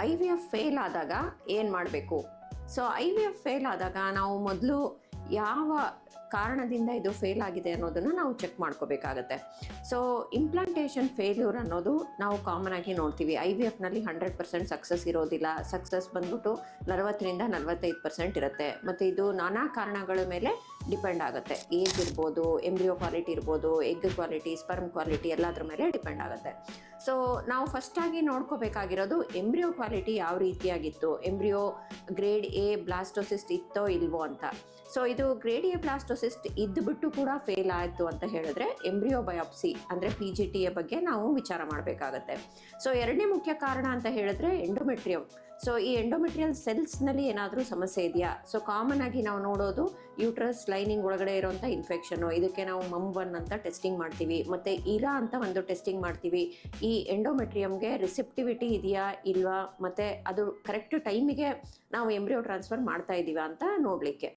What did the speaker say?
I V F fail ಆದಾಗ ಏನು ಮಾಡಬೇಕು? So I V F fail ಆದಾಗ ನಾವು ಮೊದಲು ಯಾವ ಕಾರಣದಿಂದ ಇದು ಫೇಲ್ ಆಗಿದೆ ಅನ್ನೋದನ್ನು ನಾವು ಚೆಕ್ ಮಾಡ್ಕೋಬೇಕಾಗತ್ತೆ. ಸೊ ಇಂಪ್ಲಾಂಟೇಷನ್ ಫೇಲ್ಯೂರ್ ಅನ್ನೋದು ನಾವು ಕಾಮನ್ ಆಗಿ ನೋಡ್ತೀವಿ. ಐ ವಿ ಎಫ್ನಲ್ಲಿ 100% ಸಕ್ಸಸ್ ಇರೋದಿಲ್ಲ. ಸಕ್ಸಸ್ ಬಂದ್ಬಿಟ್ಟು 40ರಿಂದ 45% ಇರುತ್ತೆ. ಮತ್ತು ಇದು ನಾನಾ ಕಾರಣಗಳ ಮೇಲೆ ಡಿಪೆಂಡ್ ಆಗುತ್ತೆ. ಏಜ್ ಇರ್ಬೋದು, ಎಂಬ್ರಿಯೋ ಕ್ವಾಲಿಟಿ ಇರ್ಬೋದು, ಎಗ್ ಕ್ವಾಲಿಟಿ, ಸ್ಪರ್ಮ್ ಕ್ವಾಲಿಟಿ ಎಲ್ಲದ್ರ ಮೇಲೆ ಡಿಪೆಂಡ್ ಆಗುತ್ತೆ. ಸೊ ನಾವು ಫಸ್ಟಾಗಿ ನೋಡ್ಕೋಬೇಕಾಗಿರೋದು ಎಂಬ್ರಿಯೋ ಕ್ವಾಲಿಟಿ ಯಾವ ರೀತಿಯಾಗಿತ್ತು, ಎಂಬ್ರಿಯೋ ಗ್ರೇಡ್ ಎ ಬ್ಲಾಸ್ಟೋಸಿಸ್ಟ್ ಇತ್ತೋ ಇಲ್ವೋ ಅಂತ. ಸೊ ಇದು ಗ್ರೇಡ್ ಎ ಬ್ಲಾಸ್ಟೋಸಿಸ್ಟ್ ಇದ್ದುಬಿಟ್ಟು ಕೂಡ ಫೇಲ್ ಆಯಿತು ಅಂತ ಹೇಳಿದ್ರೆ ಎಂಬ್ರಿಯೋ ಬಯಾಪ್ಸಿ ಅಂದರೆ PGTA ಬಗ್ಗೆ ನಾವು ವಿಚಾರ ಮಾಡಬೇಕಾಗತ್ತೆ. ಸೊ ಎರಡನೇ ಮುಖ್ಯ ಕಾರಣ ಅಂತ ಹೇಳಿದ್ರೆ ಎಂಡೋಮೆಟ್ರಿಯಂ. ಸೊ ಈ ಎಂಡೋಮೆಟ್ರಿಯಲ್ ಸೆಲ್ಸ್ನಲ್ಲಿ ಏನಾದರೂ ಸಮಸ್ಯೆ ಇದೆಯಾ? ಸೊ ಕಾಮನ್ ಆಗಿ ನಾವು ನೋಡೋದು ಯೂಟ್ರಸ್ ಲೈನಿಂಗ್ ಒಳಗಡೆ ಇರೋಂಥ ಇನ್ಫೆಕ್ಷನು. ಇದಕ್ಕೆ ನಾವು MUM1 ಅಂತ ಟೆಸ್ಟಿಂಗ್ ಮಾಡ್ತೀವಿ, ಮತ್ತು ಇರಾ ಅಂತ ಒಂದು ಟೆಸ್ಟಿಂಗ್ ಮಾಡ್ತೀವಿ. ಈ ಎಂಡೋಮೆಟ್ರಿಯಮ್ಗೆ ರಿಸೆಪ್ಟಿವಿಟಿ ಇದೆಯಾ ಇಲ್ವಾ, ಮತ್ತು ಅದು ಕರೆಕ್ಟ್ ಟೈಮಿಗೆ ನಾವು ಎಂಬ್ರಿಯೋ ಟ್ರಾನ್ಸ್ಫರ್ ಮಾಡ್ತಾ ಇದ್ದೀವಾ ಅಂತ ನೋಡಲಿಕ್ಕೆ.